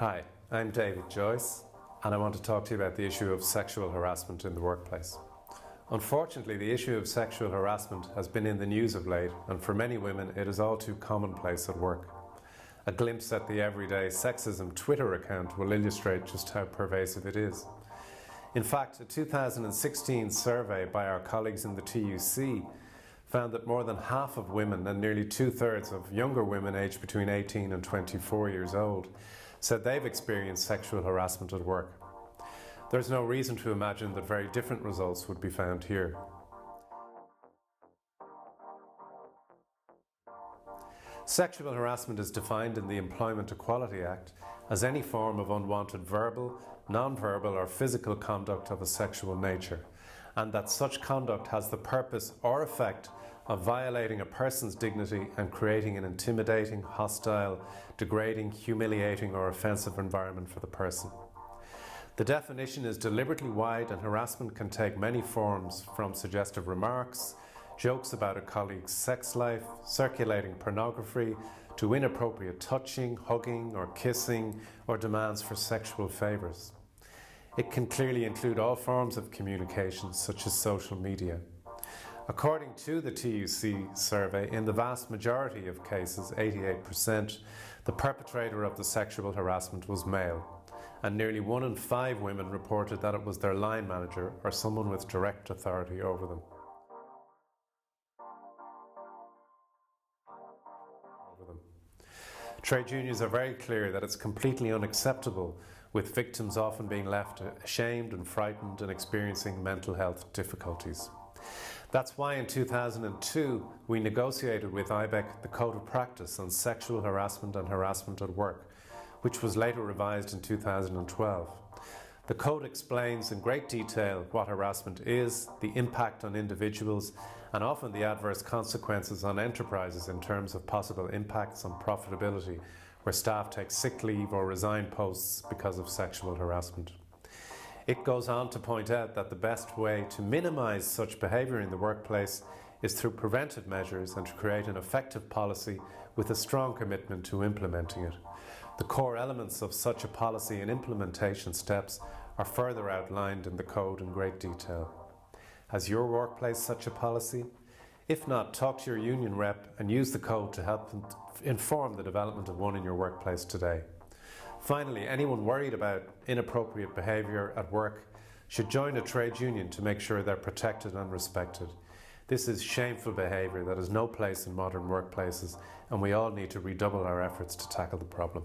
Hi, I'm David Joyce, and I want to talk to you about the issue of sexual harassment in the workplace. Unfortunately, the issue of sexual harassment has been in the news of late, and for many women it is all too commonplace at work. A glimpse at the everyday sexism Twitter account will illustrate just how pervasive it is. In fact, a 2016 survey by our colleagues in the TUC found that more than half of women and nearly two-thirds of younger women aged between 18 and 24 years old said they've experienced sexual harassment at work. There's no reason to imagine that very different results would be found here. Sexual harassment is defined in the Employment Equality Act as any form of unwanted verbal, non-verbal or physical conduct of a sexual nature, and that such conduct has the purpose or effect of violating a person's dignity and creating an intimidating, hostile, degrading, humiliating or offensive environment for the person. The definition is deliberately wide, and harassment can take many forms, from suggestive remarks, jokes about a colleague's sex life, circulating pornography, to inappropriate touching, hugging or kissing, or demands for sexual favours. It can clearly include all forms of communication, such as social media. According to the TUC survey, in the vast majority of cases, 88%, the perpetrator of the sexual harassment was male, and nearly 1 in 5 women reported that it was their line manager or someone with direct authority over them. Trade unions are very clear that it's completely unacceptable, with victims often being left ashamed and frightened and experiencing mental health difficulties. That's why in 2002 we negotiated with IBEC the Code of Practice on Sexual Harassment and Harassment at Work, which was later revised in 2012. The Code explains in great detail what harassment is, the impact on individuals, and often the adverse consequences on enterprises in terms of possible impacts on profitability, where staff take sick leave or resign posts because of sexual harassment. It goes on to point out that the best way to minimise such behaviour in the workplace is through preventive measures and to create an effective policy with a strong commitment to implementing it. The core elements of such a policy and implementation steps are further outlined in the Code in great detail. Has your workplace such a policy? If not, talk to your union rep and use the Code to help inform the development of one in your workplace today. Finally, anyone worried about inappropriate behaviour at work should join a trade union to make sure they're protected and respected. This is shameful behaviour that has no place in modern workplaces, and we all need to redouble our efforts to tackle the problem.